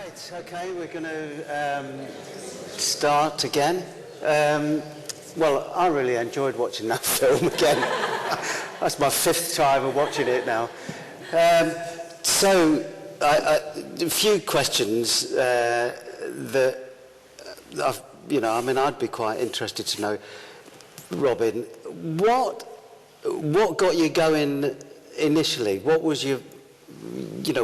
Right, okay, we're going to start again. Well, I really enjoyed watching that film again. That's my 5th time of watching it now. So, a few questions that I've, I'd be quite interested to know, Robin. What got you going initially? What was your,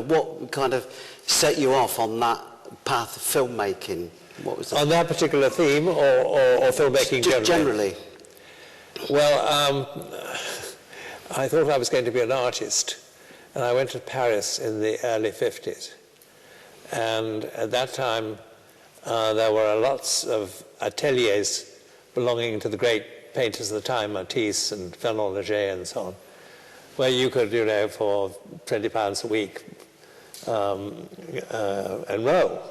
what kind of set you off on that path of filmmaking? What was on that particular theme, or filmmaking generally? Generally. Well, I thought I was going to be an artist, and I went to Paris in the early 50s. And at that time, there were lots of ateliers belonging to the great painters of the time, Matisse and Fernand Léger and so on, where you could, for £20 a week, enroll.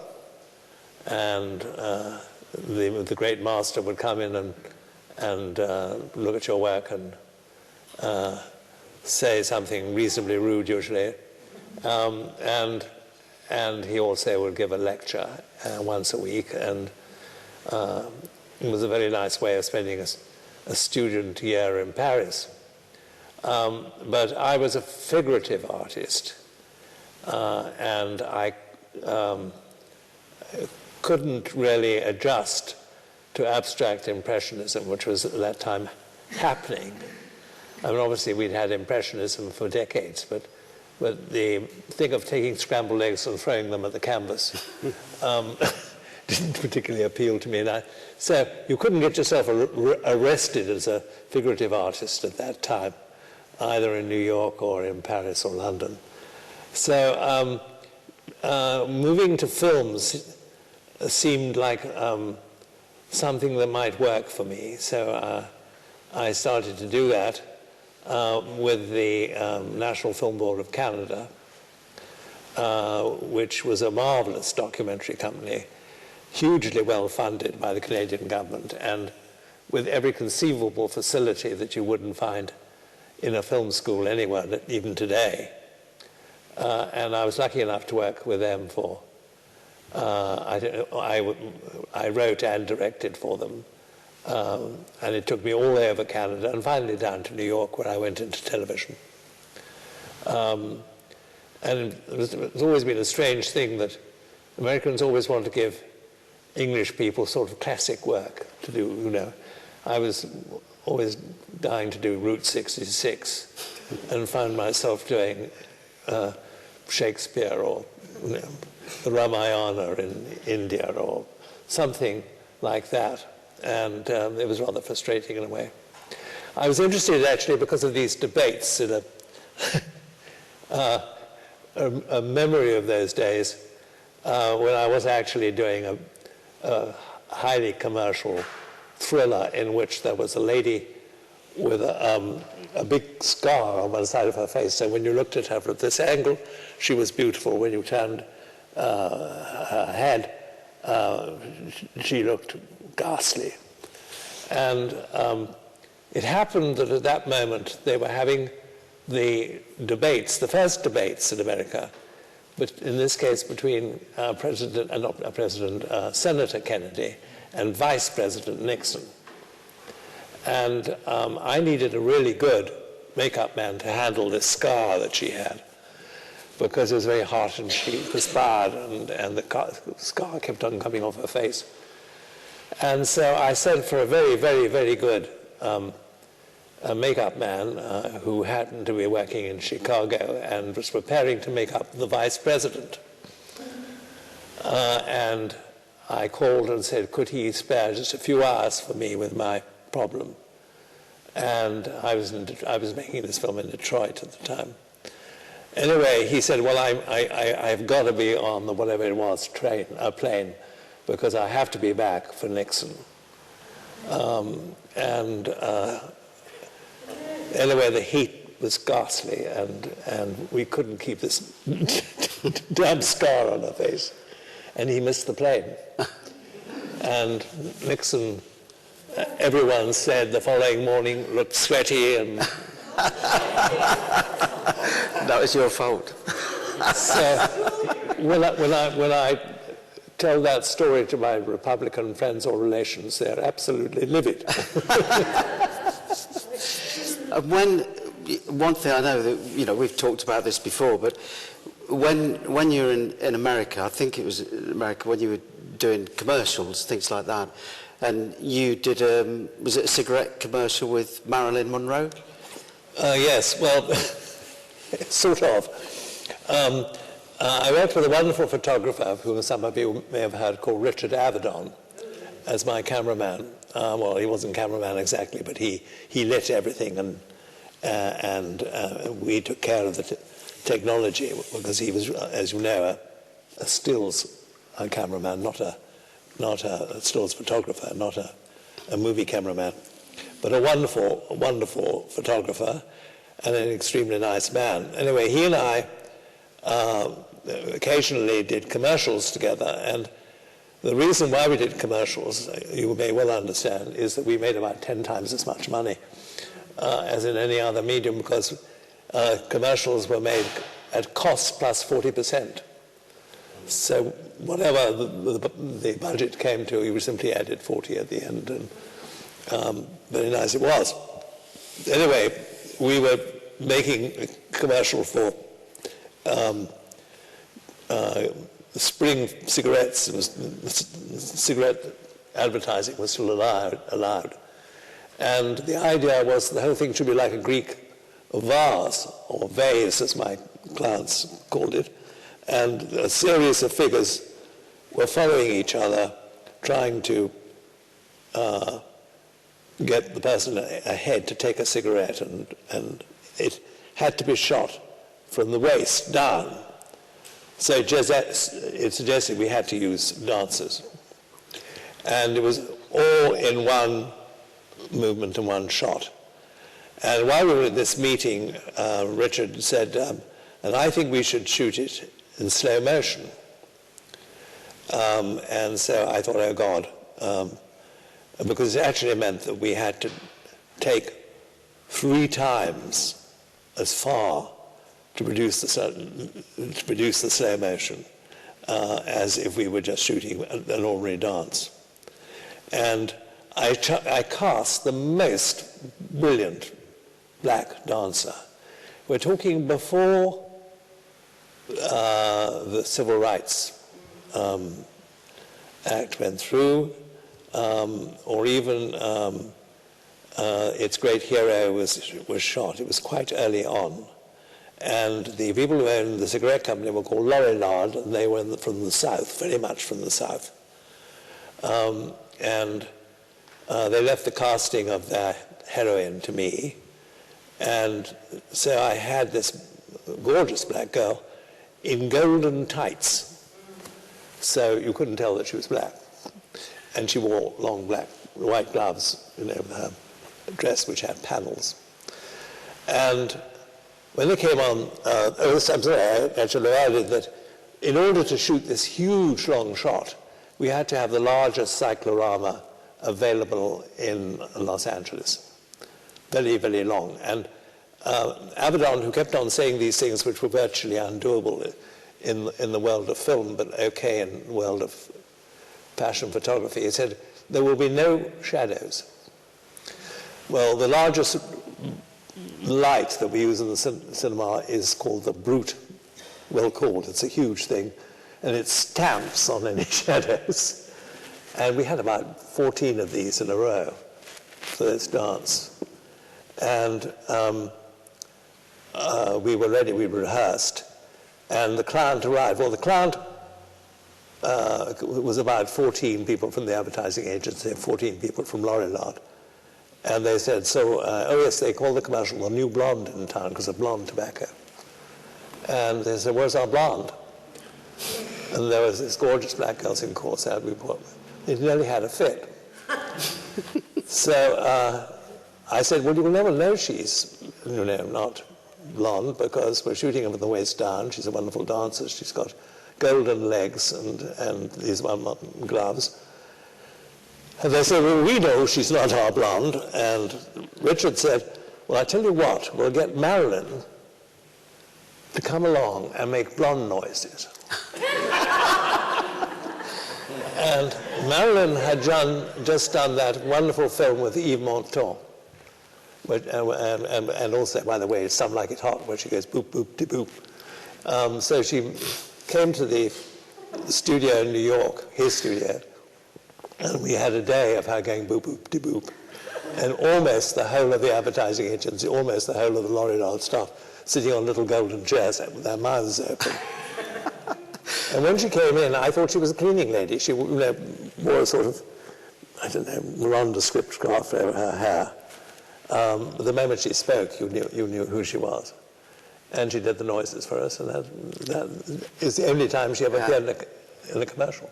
And the great master would come in and look at your work and say something reasonably rude usually, and he also would give a lecture once a week, and it was a very nice way of spending a student year in Paris. But I was a figurative artist, and I couldn't really adjust to abstract impressionism, which was at that time happening. I mean, obviously we'd had impressionism for decades, but the thing of taking scrambled eggs and throwing them at the canvas didn't particularly appeal to me. So you couldn't get yourself arrested as a figurative artist at that time, either in New York or in Paris or London. So moving to films seemed like something that might work for me. So I started to do that with the National Film Board of Canada, which was a marvelous documentary company, hugely well funded by the Canadian government, and with every conceivable facility that you wouldn't find in a film school anywhere, even today. And I was lucky enough to work with them for, I wrote and directed for them. And it took me all over Canada and finally down to New York, where I went into television. And it's always been a strange thing that Americans always want to give English people sort of classic work to do, I was always dying to do Route 66 and found myself doing Shakespeare or the Ramayana in India or something like that. And it was rather frustrating in a way. I was interested actually because of these debates in a memory of those days when I was actually doing a highly commercial thriller in which there was a lady with a big scar on one side of her face. So when you looked at her from this angle, she was beautiful. When you turned her head, she looked ghastly. And it happened that at that moment they were having the debates, the first debates in America, but in this case between Senator Kennedy and Vice President Nixon. And I needed a really good makeup man to handle this scar that she had, because it was very hot and she perspired, and the scar kept on coming off her face. And so I sent for a very, very, very good a makeup man who happened to be working in Chicago and was preparing to make up the vice president. And I called and said, could he spare just a few hours for me with my problem? And I was making this film in Detroit at the time. Anyway, he said, well, I've got to be on the whatever it was, plane, because I have to be back for Nixon. Anyway, the heat was ghastly, and we couldn't keep this damn scar on our face. And he missed the plane. And Nixon, everyone said the following morning, looked sweaty and... That was your fault. So when I tell that story to my Republican friends or relations, they're absolutely livid. And one thing I know that, we've talked about this before, but when you're in America, I think it was in America, when you were doing commercials, things like that, and you did, was it a cigarette commercial with Marilyn Monroe? Yes, well, sort of. I worked with a wonderful photographer, whom some of you may have heard, called Richard Avedon, as my cameraman. Well, he wasn't cameraman exactly, but he lit everything, and we took care of the technology, because he was, as you know, a stills cameraman, not a stills photographer, not a movie cameraman, but a wonderful photographer and an extremely nice man. Anyway, he and I occasionally did commercials together, and the reason why we did commercials, you may well understand, is that we made about 10 times as much money as in any other medium, because commercials were made at cost plus 40%. So whatever the budget came to, we simply added 40 at the end, and very nice it was. Anyway, we were making a commercial for Spring cigarettes. It was, cigarette advertising was still allowed. And the idea was the whole thing should be like a Greek vase, or vase as my clients called it, and a series of figures were following each other, trying to get the person ahead to take a cigarette, and it had to be shot from the waist down. So it suggested we had to use dancers. And it was all in one movement and one shot. And while we were at this meeting, Richard said, and I think we should shoot it in slow motion. And so I thought, oh God, because it actually meant that we had to take 3 times as far to produce the slow motion as if we were just shooting an ordinary dance. And I cast the most brilliant black dancer. We're talking before the Civil Rights Act went through, or even its great hero was shot. It was quite early on. And the people who owned the cigarette company were called Lorillard, and they were from the South, very much from the South. And they left the casting of their heroine to me. And so I had this gorgeous black girl in golden tights. So you couldn't tell that she was black. And she wore long white gloves, with her dress which had panels. And when they came on, I'm sorry, I actually added that in order to shoot this huge long shot, we had to have the largest cyclorama available in Los Angeles. Very, very long. And Avedon, who kept on saying these things which were virtually undoable in the world of film, but okay in the world of fashion photography, he said, there will be no shadows. Well, the largest light that we use in the cinema is called the brute, well called. It's a huge thing, and it stamps on any shadows. And we had about 14 of these in a row for this dance. And we were ready, we rehearsed, and the client arrived. Well, the client was about 14 people from the advertising agency, 14 people from Lorillard. And they said, oh yes, they call the commercial the new blonde in town because of blonde tobacco. And they said, where's our blonde? And there was this gorgeous black girl in corset. It nearly had a fit. So I said, well, you'll never know she's, not blonde because we're shooting her from the waist down. She's a wonderful dancer. She's got golden legs and these gloves. And they said, well, we know she's not our blonde. And Richard said, well, I tell you what, we'll get Marilyn to come along and make blonde noises. Marilyn had just done that wonderful film with Yves Montand, and also, by the way, Some Like It Hot, where she goes boop, boop, de boop. So she came to the studio in New York, his studio, and we had a day of her going boop, boop, de boop. And almost the whole of the advertising agency, almost the whole of the L'Oreal staff, sitting on little golden chairs with their mouths open. And when she came in, I thought she was a cleaning lady. She wore a sort of, I don't know, nondescript scarf over her hair. But the moment she spoke, you knew who she was. And she did the noises for us, and that is the only time she ever appeared in a commercial.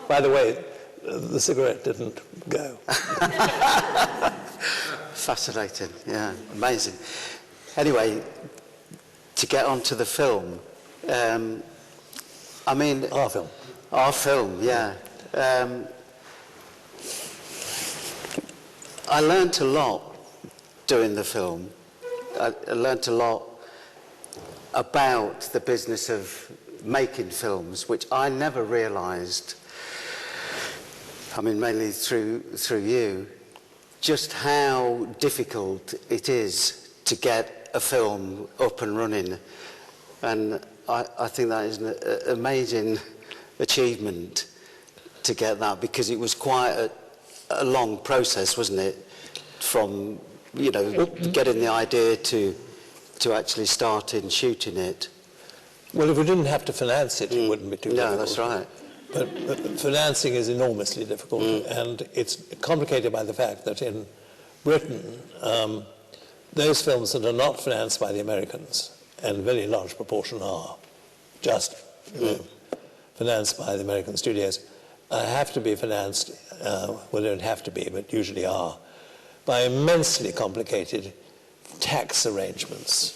By the way, the cigarette didn't go. Fascinating, yeah, amazing. Anyway, to get on to the film, I mean... Our film, yeah. I learnt a lot doing the film. I learnt a lot about the business of making films, which I never realised, I mean, mainly through you, just how difficult it is to get a film up and running. And I think that is an amazing achievement to get that, because it was quite a long process, wasn't it? From, you know, getting the idea to actually starting shooting it. Well, if we didn't have to finance it, it wouldn't be too difficult. No, that's right. But financing is enormously difficult, and it's complicated by the fact that in Britain, those films that are not financed by the Americans, and a very large proportion are just financed by the American studios, have to be financed, well, they don't have to be, but usually are, by immensely complicated tax arrangements,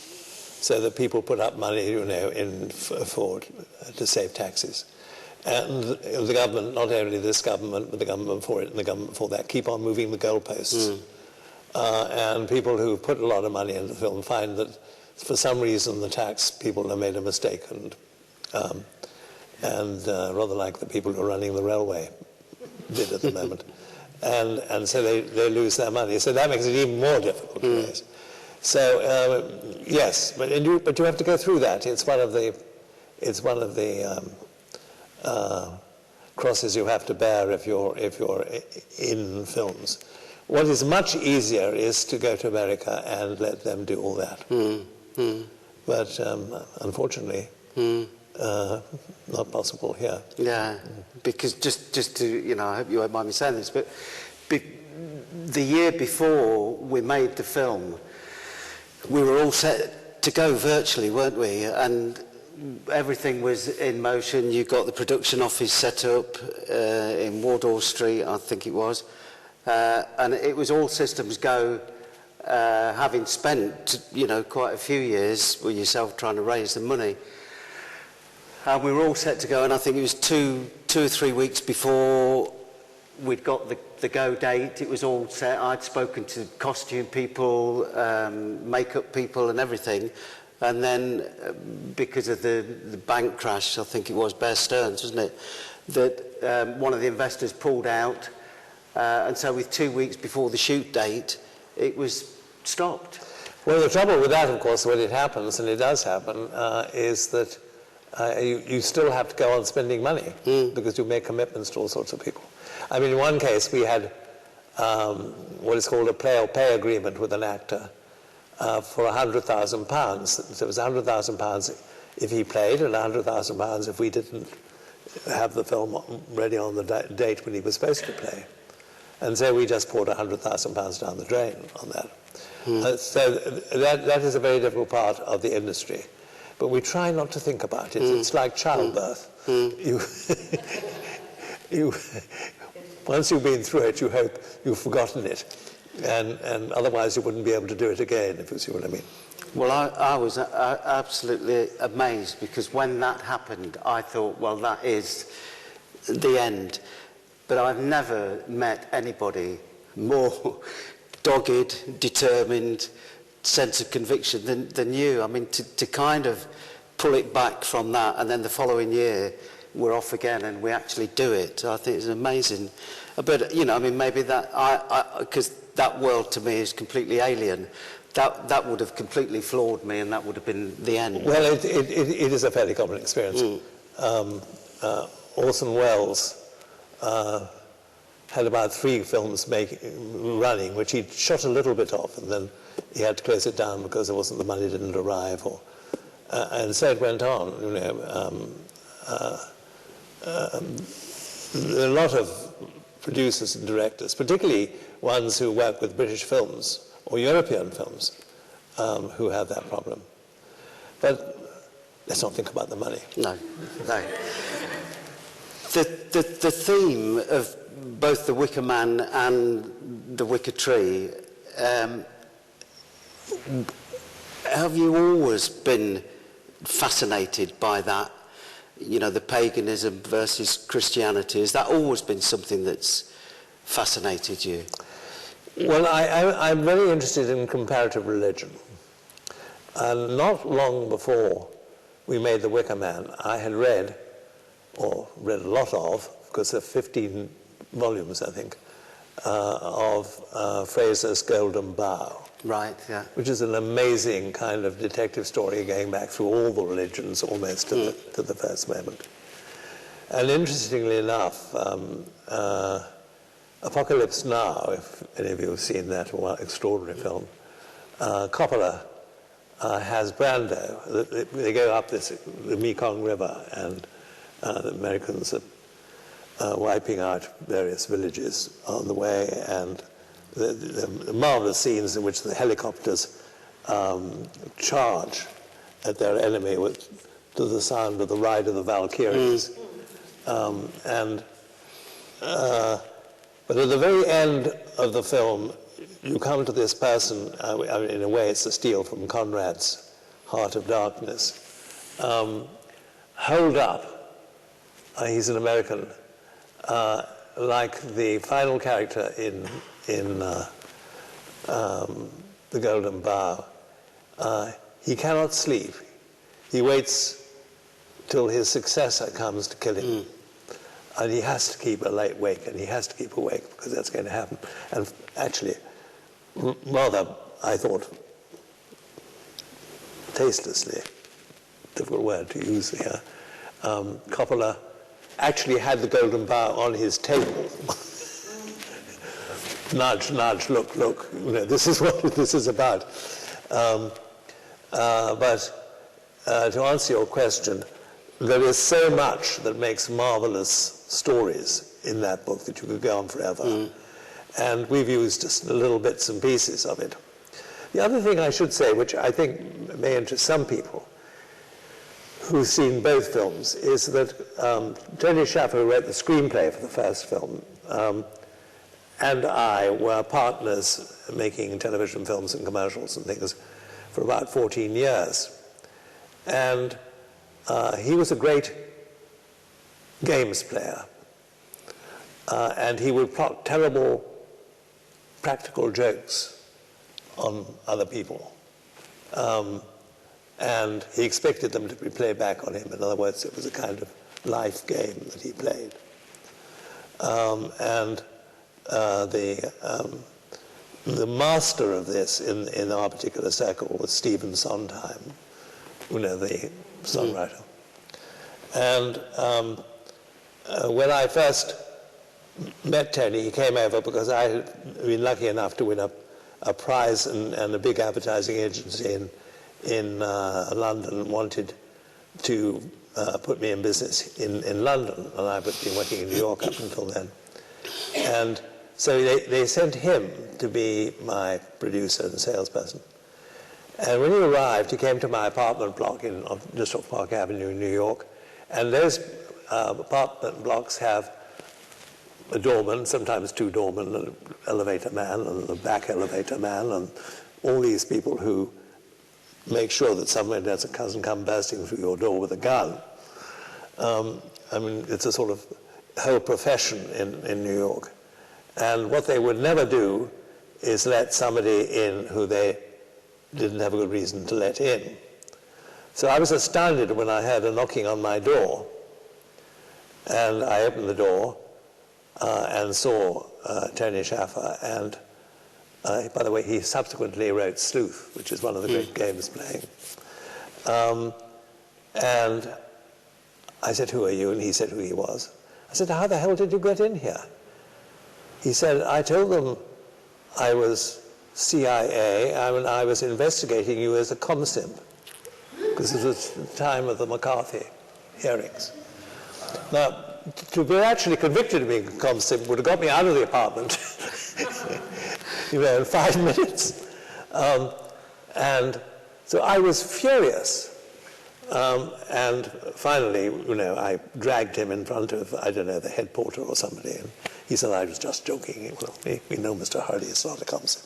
so that people put up money, you know, to save taxes. And the government, not only this government, but the government before it and the government before that, keep on moving the goalposts. And people who put a lot of money into the film find that for some reason the tax people have made a mistake, and rather like the people who are running the railway did at the moment. And so they lose their money. So that makes it even more difficult to raise. So yes, but you have to go through that. It's one of the crosses you have to bear if you're in films. What is much easier is to go to America and let them do all that. But unfortunately, not possible here. Yeah, because just to, you know, I hope you won't mind me saying this, but the year before we made the film, we were all set to go virtually, weren't we? And everything was in motion. You got the production office set up in Wardour Street, I think it was, and it was all systems go. Having spent, you know, quite a few years with yourself trying to raise the money, and we were all set to go. And I think it was two or 3 weeks before we'd got the go date. It was all set. I'd spoken to costume people, makeup people, and everything. And then, because of the bank crash, I think it was Bear Stearns, wasn't it, that one of the investors pulled out, and so with 2 weeks before the shoot date, it was stopped. Well, the trouble with that, of course, when it happens, and it does happen, is that you still have to go on spending money because you make commitments to all sorts of people. I mean, in one case, we had what is called a play or pay agreement with an actor for £100,000. So it was £100,000 if he played, and £100,000 if we didn't have the film ready on the date when he was supposed to play. And so we just poured £100,000 down the drain on that. So that is a very difficult part of the industry. But we try not to think about it. It's like childbirth. Once you've been through it, you hope you've forgotten it. And otherwise you wouldn't be able to do it again, if you see what I mean. Well, I was absolutely amazed, because when that happened, I thought, well, that is the end. But I've never met anybody more dogged, determined, sense of conviction than you. I mean, to kind of pull it back from that, and then the following year we're off again and we actually do it. I think it's amazing. But, you know, I mean, maybe that, because that world to me is completely alien. That would have completely floored me, and that would have been the end. Well, it is a fairly common experience. Orson Welles had about 3 films running, which he'd shot a little bit of, and then he had to close it down because there wasn't the money didn't arrive, and so it went on. You know, there are a lot of producers and directors, particularly ones who work with British films or European films, who have that problem. But let's not think about the money. No. The theme of both The Wicker Man and The Wicker Tree, have you always been fascinated by that? You know, the paganism versus Christianity. Has that always been something that's fascinated you? Well, I'm very interested in comparative religion. And not long before we made The Wicker Man, I had read a lot of, because there are 15 volumes, I think, of Fraser's Golden Bough. Right, yeah. Which is an amazing kind of detective story going back through all the religions almost to the first moment. And interestingly enough, Apocalypse Now, if any of you have seen that extraordinary film, Coppola has Brando. They go up the Mekong River, and the Americans are wiping out various villages on the way, and the marvelous scenes in which the helicopters charge at their enemy to the sound of the Ride of the Valkyries. But at the very end of the film, you come to this person, in a way it's a steal from Conrad's Heart of Darkness, holed up, he's an American, like the final character in The Golden Bough. He cannot sleep. He waits till his successor comes to kill him. And he has to keep awake, and he has to keep awake because that's going to happen. And actually, rather, I thought, tastelessly, difficult word to use here, Coppola actually had the Golden Bough on his table. Nudge, nudge, look, look. You know, this is what this is about. But to answer your question, there is so much that makes marvelous stories in that book that you could go on forever. And we've used just little bits and pieces of it. The other thing I should say, which I think may interest some people who've seen both films, is that Tony Shaffer, who wrote the screenplay for the first film, and I were partners making television films and commercials and things for about 14 years. And he was a great games player. And he would plot terrible practical jokes on other people. And he expected them to be played back on him. In other words, it was a kind of life game that he played. The master of this in our particular circle was Stephen Sondheim, you know, the songwriter. And when I first met Tony, he came over because I had been lucky enough to win a prize, and a big advertising agency in London wanted to put me in business in London, and I've been working in New York up until then. And so they sent him to be my producer and salesperson. And when he arrived, he came to my apartment block just off Park Avenue in New York. And those apartment blocks have a doorman, sometimes two doormen, an elevator man and a back elevator man, and all these people who make sure that someone doesn't come bursting through your door with a gun. I mean, it's a sort of whole profession in New York. And what they would never do is let somebody in who they didn't have a good reason to let in. So I was astounded when I heard a knocking on my door, And I opened the door and saw Tony Schaffer. And by the way, he subsequently wrote Sleuth, which is one of the great games playing. And I said, "Who are you?" And he said who he was. I said, "How the hell did you get in here?" He said, "I told them I was CIA, and I was investigating you as a comsimp, because it was the time of the McCarthy hearings." Now, to be actually convicted of being a comsimp would have got me out of the apartment, in 5 minutes. And so I was furious. And finally, I dragged him in front of, I don't know, the head porter or somebody, and he said I was just joking. Well, we know Mr. Hardy is not a comsimp.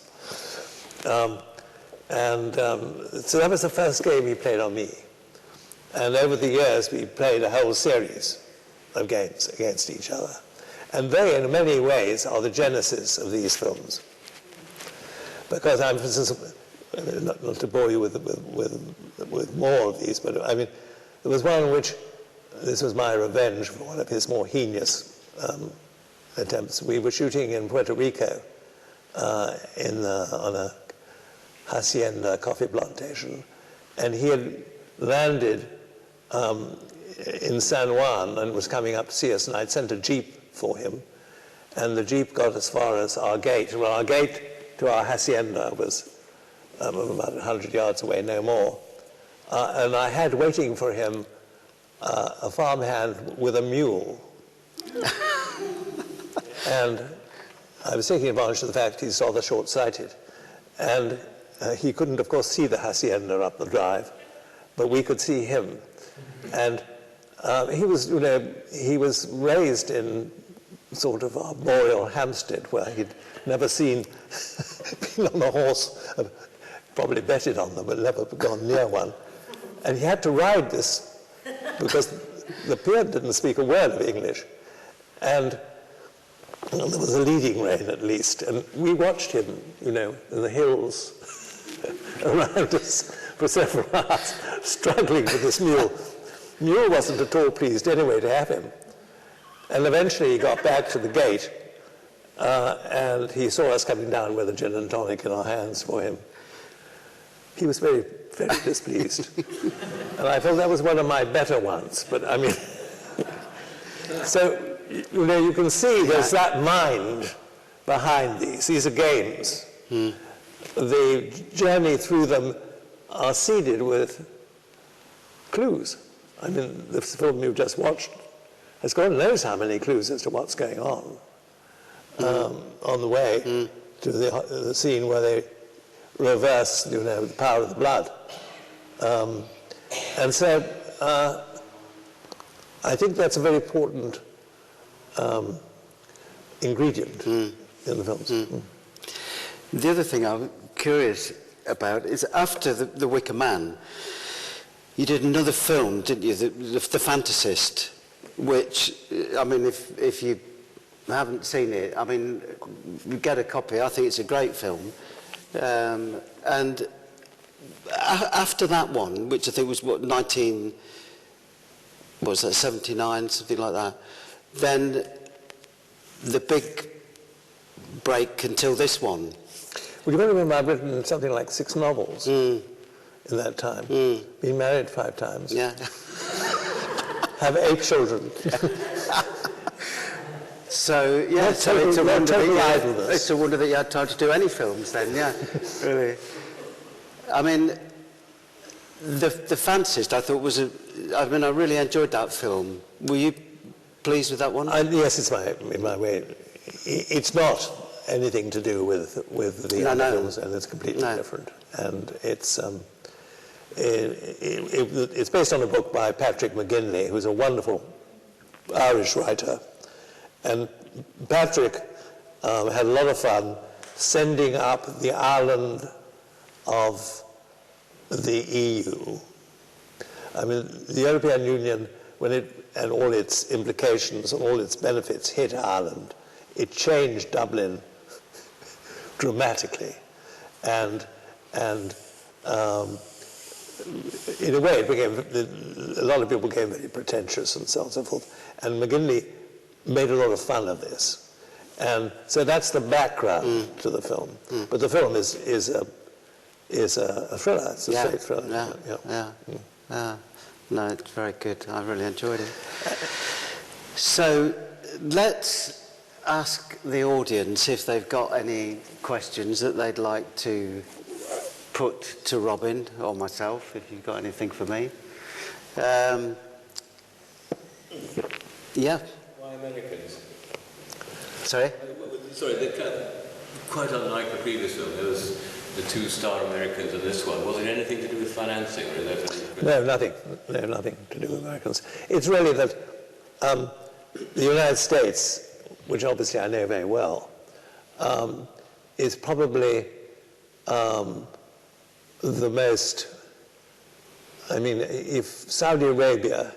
So that was the first game he played on me. And over the years, we played a whole series of games against each other. And they, in many ways, are the genesis of these films. Because I'm, for instance, not to bore you with more of these, but I mean, there was one in which this was my revenge for one of his more heinous attempts. We were shooting in Puerto Rico on a hacienda coffee plantation, and he had landed in San Juan and was coming up to see us, and I'd sent a jeep for him, and the jeep got as far as our gate. Well, our gate to our hacienda was about 100 yards away, no more. And I had waiting for him a farmhand with a mule. And I was taking advantage of the fact he saw the short-sighted. And he couldn't, of course, see the hacienda up the drive, but we could see him. And he was raised in sort of arboreal Hampstead, where he'd never been on a horse, probably betted on them, but never gone near one. And he had to ride this because the peer didn't speak a word of English. And there was a leading rein, at least. And we watched him, in the hills around us for several hours, struggling with this mule. Mule wasn't at all pleased anyway to have him. And eventually he got back to the gate, and he saw us coming down with a gin and tonic in our hands for him. He was very, very displeased. And I felt that was one of my better ones. But I mean, so, you can see there's that mind behind these. These are games. The journey through them are seeded with clues. I mean, the film you just watched has God knows how many clues as to what's going on the way to the scene where they reverse, the power of the blood. And so I think that's a very important ingredient in the films. The other thing I'm curious about is after the Wicker Man, you did another film, didn't you, the Fantasist, which, I mean, if you haven't seen it, I mean, you get a copy. I think it's a great film. And after that one, which I think was 79, something like that, then the big break until this one. Well, you got to remember I've written something like 6 novels in that time. Been married 5 times. Yeah. Have 8 children. So, yeah, so it's a wonder that you had time to do any films then, yeah, really. I mean, the Fantasist, I thought I really enjoyed that film. Were you pleased with that one? Yes, it's in my way. It's not anything to do with the other films, and it's completely different. And it's based on a book by Patrick McGinley, who's a wonderful Irish writer. And Patrick had a lot of fun sending up the island of the EU. I mean, the European Union, and all its implications and all its benefits hit Ireland, it changed Dublin dramatically. And in a way, it became, a lot of people became very pretentious and so on and so forth. And McGinley made a lot of fun of this. And so that's the background to the film. But the film is a thriller. It's a straight thriller. No, it's very good. I really enjoyed it. So let's ask the audience if they've got any questions that they'd like to put to Robin or myself, if you've got anything for me. Yeah. Why Americans? Sorry? Sorry, quite unlike the previous film, there was the two star Americans and this one. Was it anything to do with financing? Or is that No, nothing. No, nothing to do with Americans. It's really that the United States, which obviously I know very well, is probably the most, I mean, if Saudi Arabia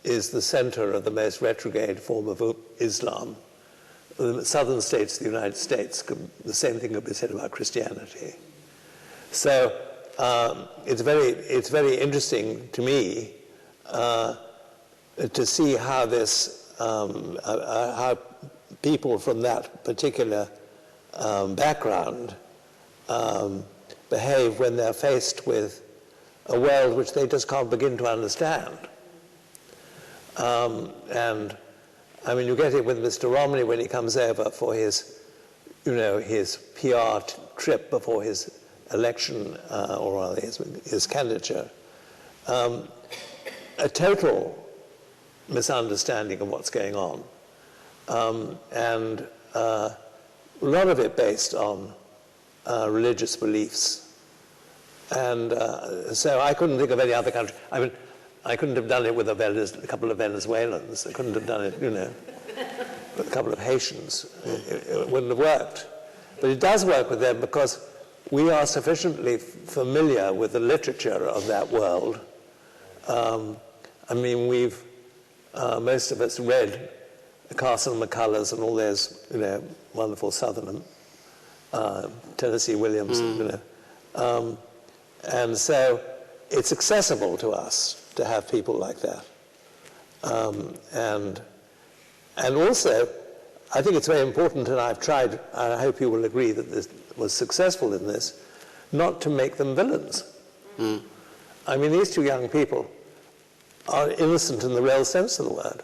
is the center of the most retrograde form of Islam, the southern states of the United States, the same thing could be said about Christianity. So it's very interesting to me to see how this, how people from that particular background behave when they're faced with a world which they just can't begin to understand. And I mean, you get it with Mr. Romney when he comes over for his, his PR trip before his election, or rather his candidature. A total misunderstanding of what's going on, and a lot of it based on religious beliefs. And so I couldn't think of any other country. I mean, I couldn't have done it with a couple of Venezuelans. I couldn't have done it, with a couple of Haitians. It wouldn't have worked. But it does work with them because we are sufficiently familiar with the literature of that world. I mean, we've, most of us read Carson McCullers and all those, wonderful Southern, Tennessee Williams, and so it's accessible to us to have people like that. And also, I think it's very important, and I've tried, and I hope you will agree that this was successful in this, not to make them villains. I mean, these two young people are innocent in the real sense of the word.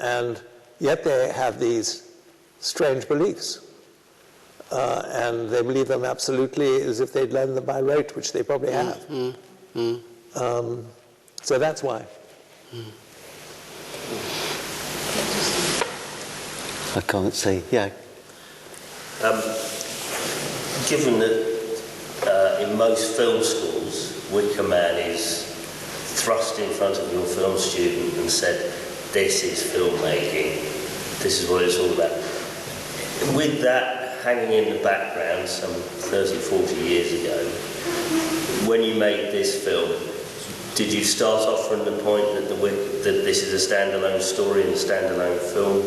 And yet they have these strange beliefs. And they believe them absolutely as if they'd learned them by rote, which they probably have. So that's why. I can't see. Yeah. Given that in most film schools, Wicker Man is thrust in front of your film student and said, this is filmmaking, this is what it's all about. With that hanging in the background some 30, 40 years ago, when you made this film, did you start off from the point that that this is a standalone story and a standalone film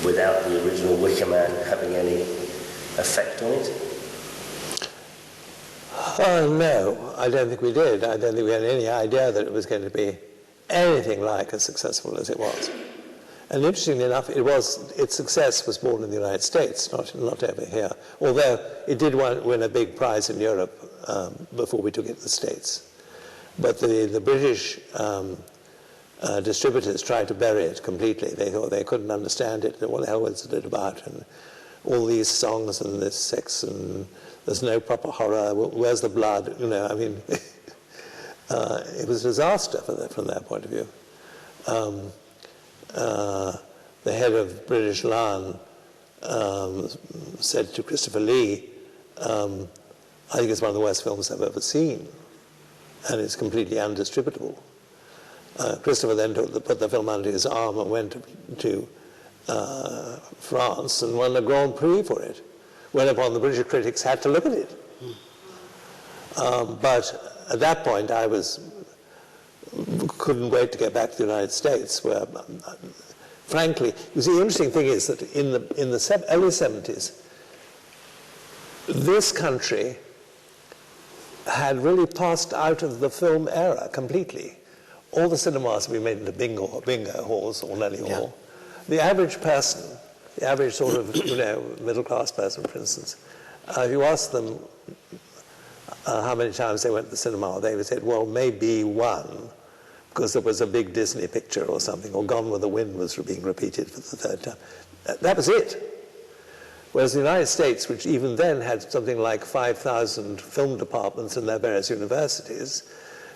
without the original Wicker Man having any effect on it? No, I don't think we did. I don't think we had any idea that it was going to be anything like as successful as it was. And interestingly enough, its success was born in the United States, not over here. Although it did win a big prize in Europe before we took it to the States. But the British distributors tried to bury it completely. They thought they couldn't understand it. What the hell was it about? And all these songs and this sex and there's no proper horror. Where's the blood? I mean, it was a disaster from their point of view. The head of British Lion said to Christopher Lee, I think it's one of the worst films I've ever seen, and it's completely undistributable. Christopher then put the film under his arm and went to France and won a Grand Prix for it, whereupon the British critics had to look at it. But at that point, I couldn't wait to get back to the United States, where, frankly, you see, the interesting thing is that in the early 70s, this country had really passed out of the film era completely. All the cinemas have been made into bingo halls or Nelly Hall. The average person, the average sort of, middle-class person, for instance, if you ask them how many times they went to the cinema, they would say, well, maybe one, because there was a big Disney picture or something, or Gone with the Wind was being repeated for the third time. That was it. Whereas the United States, which even then had something like 5,000 film departments in their various universities,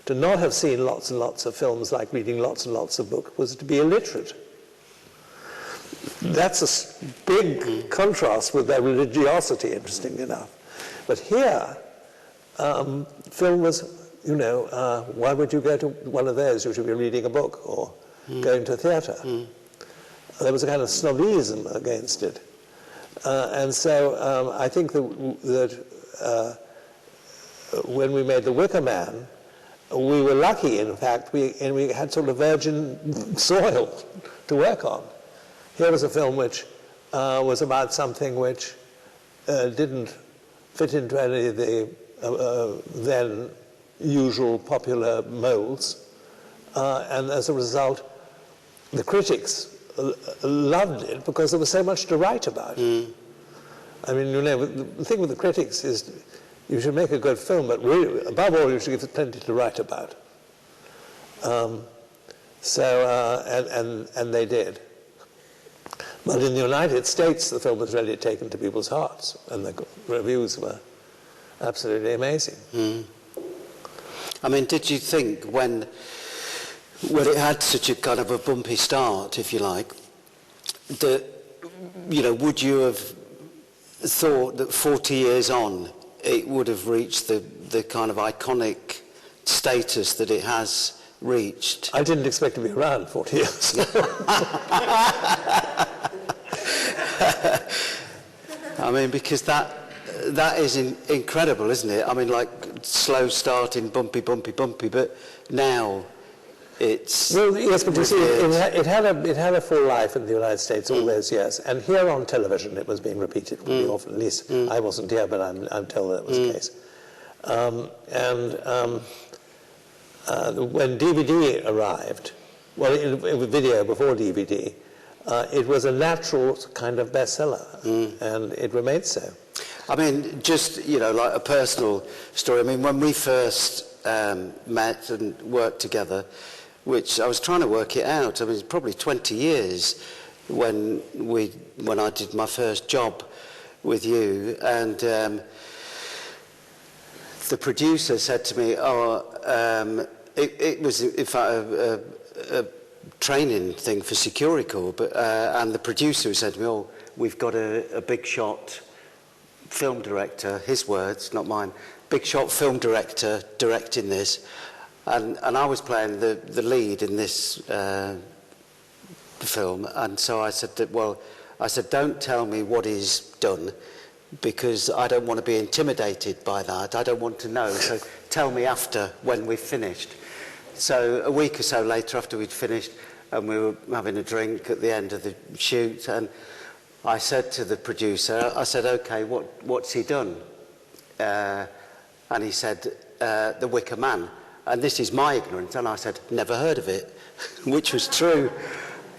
to not have seen lots and lots of films like reading lots and lots of books was to be illiterate. That's a big contrast with their religiosity, interestingly enough. But here, film was, why would you go to one of those? You should be reading a book or going to a theatre. There was a kind of snobism against it. And so I think that when we made The Wicker Man, we were lucky, in fact, we had sort of virgin soil to work on. Here was a film which was about something which didn't fit into any of the then usual popular molds, and as a result, the critics loved it because there was so much to write about. I mean, the thing with the critics is you should make a good film, but really, above all, you should give it plenty to write about. And they did. But in the United States, the film was really taken to people's hearts, and the reviews were absolutely amazing. I mean, did you think when it had such a kind of a bumpy start, if you like, that, would you have thought that 40 years on, it would have reached the kind of iconic status that it has reached? I didn't expect to be around 40 years. I mean, because that is incredible, isn't it? I mean, like, slow starting, bumpy, but now it's... Well, yes, but you see, it had a full life in the United States all those years, and here on television it was being repeated pretty often. At least I wasn't here, but I'm told that was the case. When DVD arrived, well, it was video before DVD, it was a natural kind of bestseller, and it remained so. I mean, just, like a personal story. I mean, when we first met and worked together, which I was trying to work it out, I mean, it's probably 20 years when I did my first job with you, and the producer said to me, it was, in fact, a training thing for Security Corps, and the producer said to me, we've got a big shot film director, his words, not mine, big shot film director directing this, and I was playing the lead in this film, and so I said, don't tell me what he's done, because I don't want to be intimidated by that, I don't want to know, so tell me after, when we've finished. So a week or so later, after we'd finished, and we were having a drink at the end of the shoot, and I said to the producer, I said, okay, what's he done? And he said, The Wicker Man. And this is my ignorance. And I said, never heard of it, which was true.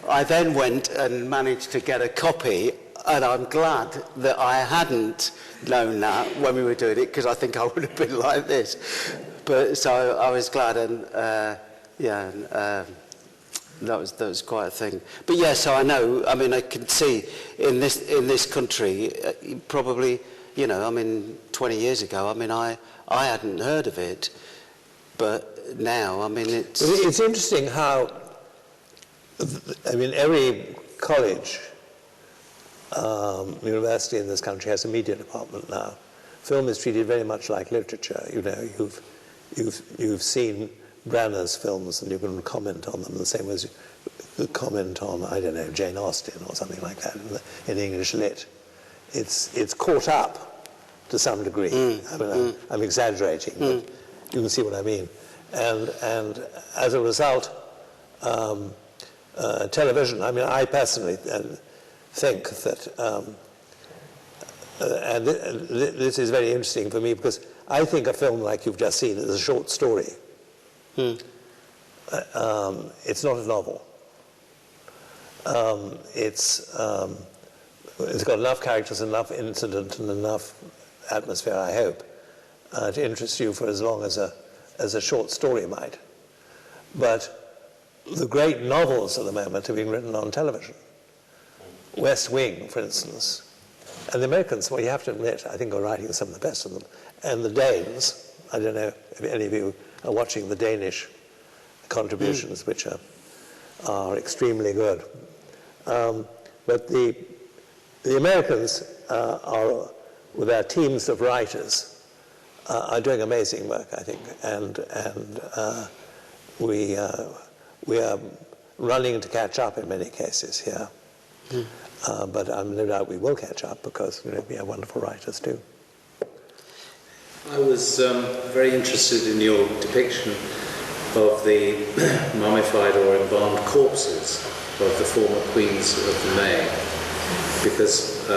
I then went and managed to get a copy, and I'm glad that I hadn't known that when we were doing it, because I think I would have been like this. But so I was glad, and that was quite a thing. But yeah, so I know, I mean, I can see in this country, probably, 20 years ago, I mean, I hadn't heard of it, but now, I mean, it's... It's interesting how, I mean, every college, university in this country has a media department now. Film is treated very much like literature, you've seen Branner's films and you can comment on them the same as you comment on, I don't know, Jane Austen or something like that in English lit. It's caught up to some degree. I'm exaggerating, but you can see what I mean. And as a result, television, I mean, I personally think that, and this is very interesting for me because I think a film like you've just seen is a short story. It's not a novel. It's got enough characters, enough incident, and enough atmosphere, I hope, to interest you for as long as a short story might. But the great novels at the moment are being written on television. West Wing, for instance. And the Americans, well, you have to admit, I think are writing some of the best of them. And the Danes, I don't know if any of you are watching the Danish contributions, which are extremely good. But the Americans are, with their teams of writers, are doing amazing work, I think. And we are running to catch up in many cases here. But I'm no doubt we will catch up because we have wonderful writers too. I was very interested in your depiction of the mummified or embalmed corpses of the former queens of the May, because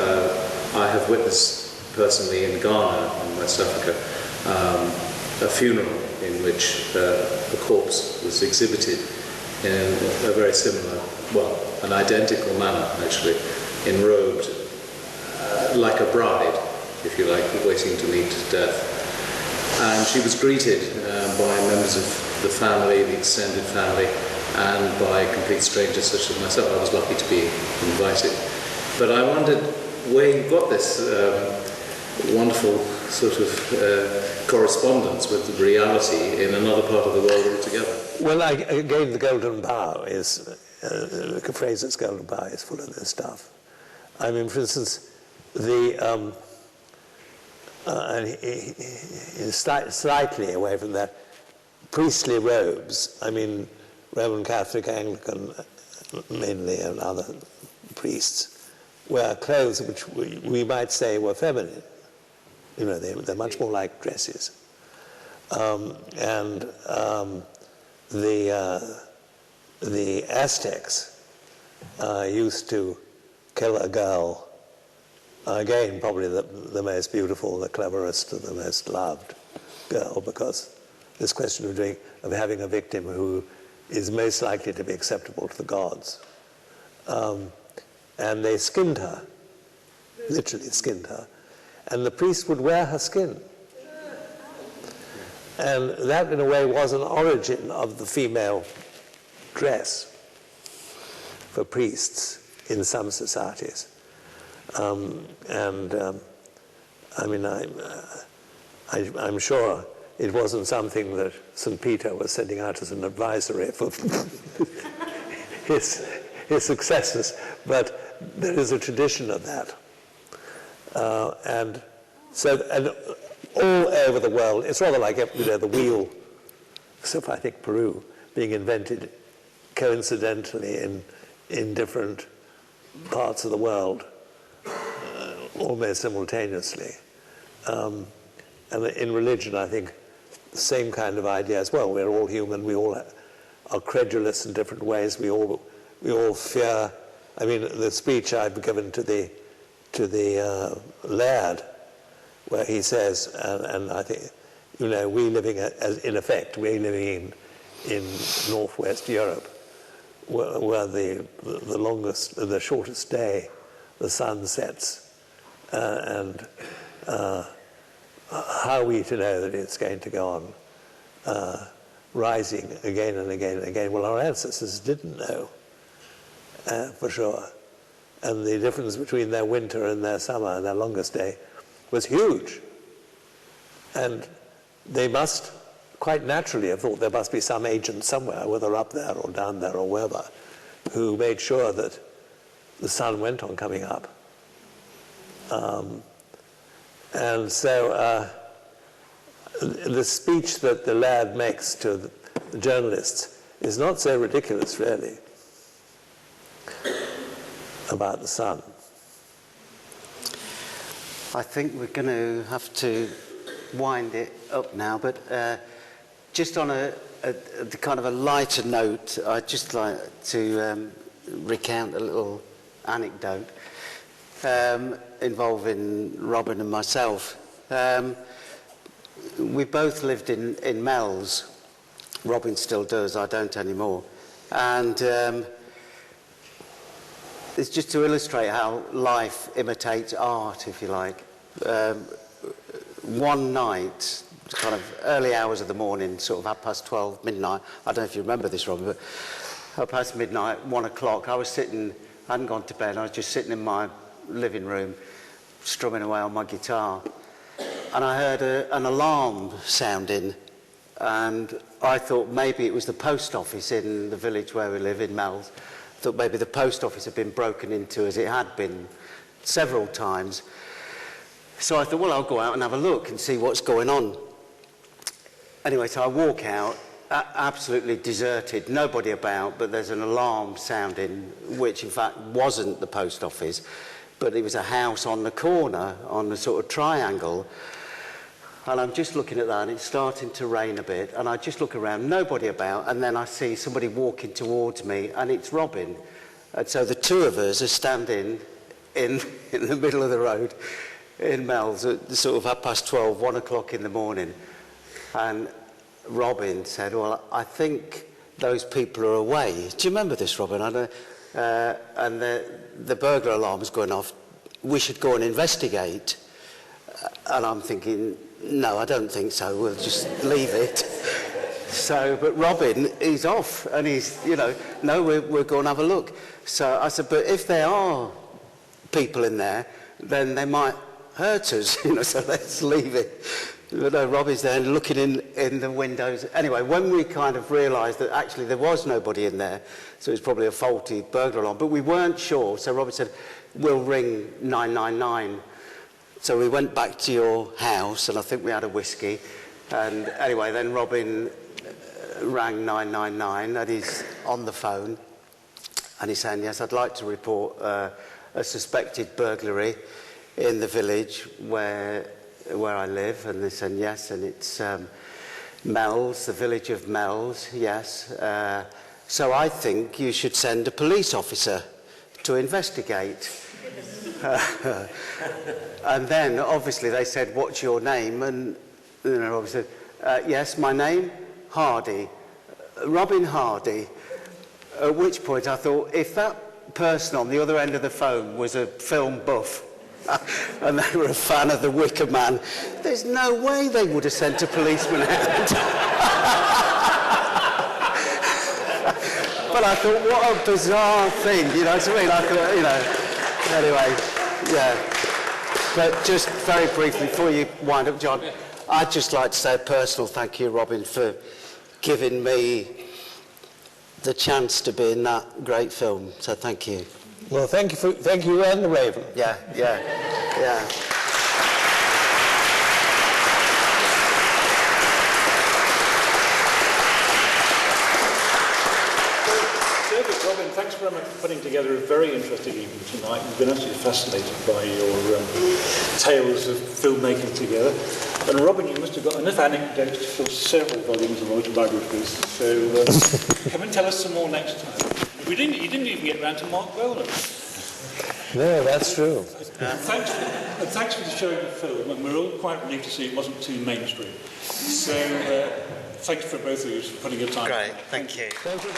I have witnessed personally in Ghana, in West Africa, a funeral in which the corpse was exhibited in a very similar, well, an identical manner actually, enrobed like a bride, if you like, waiting to meet death. And she was greeted by members of the family, the extended family, and by complete strangers such as myself. I was lucky to be invited. But I wondered where you got this wonderful sort of correspondence with the reality in another part of the world altogether. Well, again, the Golden Bough is, Fraser's Golden Bough is full of this stuff. I mean, for instance, the slightly away from that, priestly robes, I mean, Roman Catholic, Anglican, mainly, and other priests, wear clothes which we might say were feminine. They're much more like dresses. The Aztecs used to kill a girl, again, probably the most beautiful, the cleverest, and the most loved girl, because this question of having a victim who is most likely to be acceptable to the gods. And they skinned her, literally skinned her, and the priest would wear her skin. And that, in a way, was an origin of the female dress for priests in some societies. I mean, I'm sure it wasn't something that St. Peter was sending out as an advisory for his successors, but there is a tradition of that. And all over the world, it's rather like the wheel, except I think Peru, being invented coincidentally in different parts of the world, almost simultaneously. And in religion, I think the same kind of idea as well. We're all human. We all are credulous in different ways. We all fear. I mean, the speech I've given to the laird, where he says, and I think, we living in effect, we're living in northwest Europe, where the shortest day, the sun sets, and how are we to know that it's going to go on rising again and again and again? Well, our ancestors didn't know, for sure. And the difference between their winter and their summer and their longest day was huge. And they must quite naturally have thought there must be some agent somewhere, whether up there or down there or wherever, who made sure that the sun went on coming up. And so the speech that the lad makes to the journalists is not so ridiculous, really, about the sun. I think we're going to have to wind it up now, but just on a kind of a lighter note, I'd just like to recount a little anecdote involving Robin and myself. we both lived in Mells. Robin still does, I don't anymore. And it's just to illustrate how life imitates art, if you like. One night, kind of early hours of the morning, sort of 12:30, midnight, I don't know if you remember this, Robin, but past midnight, 1 o'clock, I was sitting, I hadn't gone to bed, I was just sitting in my living room, strumming away on my guitar. And I heard an alarm sounding, and I thought maybe it was the post office in the village where we live, in Mells. I thought maybe the post office had been broken into, as it had been several times. So I thought, well, I'll go out and have a look and see what's going on. Anyway, so I walk out, absolutely deserted, nobody about, but there's an alarm sounding, which in fact wasn't the post office, but it was a house on the corner, on the sort of triangle. And I'm just looking at that, and it's starting to rain a bit, and I just look around, nobody about, and then I see somebody walking towards me, and it's Robin. And so the two of us are standing in the middle of the road in Mells at sort of 12:30, 1 o'clock in the morning. And Robin said, well, I think those people are away. Do you remember this, Robin? And the burglar alarm was going off. We should go and investigate. And I'm thinking, no, I don't think so. We'll just leave it. So, but Robin, he's off, and he's, no, we're going to have a look. So I said, but if there are people in there, then they might hurt us, so let's leave it. But no, Robin's there looking in the windows. Anyway, when we kind of realised that actually there was nobody in there, so it was probably a faulty burglar alarm, but we weren't sure, so Robin said, we'll ring 999. So we went back to your house, and I think we had a whiskey. And anyway, then Robin rang 999, and he's on the phone, and he's saying, yes, I'd like to report a suspected burglary in the village where I live. And they said, yes, and it's Mells, the village of Mells, yes. So I think you should send a police officer to investigate. And then, obviously, they said, what's your name? And Robin said, yes, my name, Hardy, Robin Hardy. At which point I thought, if that person on the other end of the phone was a film buff, and they were a fan of The Wicker Man, there's no way they would have sent a policeman out. But I thought, what a bizarre thing, you know what I mean? I thought, anyway, yeah. But just very briefly, before you wind up, John, I'd just like to say a personal thank you, Robin, for giving me the chance to be in that great film. So thank you. Well, thank you and the Raven. Yeah. Robin, thanks very much for putting together a very interesting evening tonight. We've been absolutely fascinated by your tales of filmmaking together. And Robin, you must have got enough anecdotes to fill several volumes of autobiographies. So come and tell us some more next time. You didn't even get round to Mark Weldon. No, that's true. Thanks for showing the film, and we're all quite relieved to see it wasn't too mainstream. So thanks for both of you for putting your time. Great, thank you. Thank you.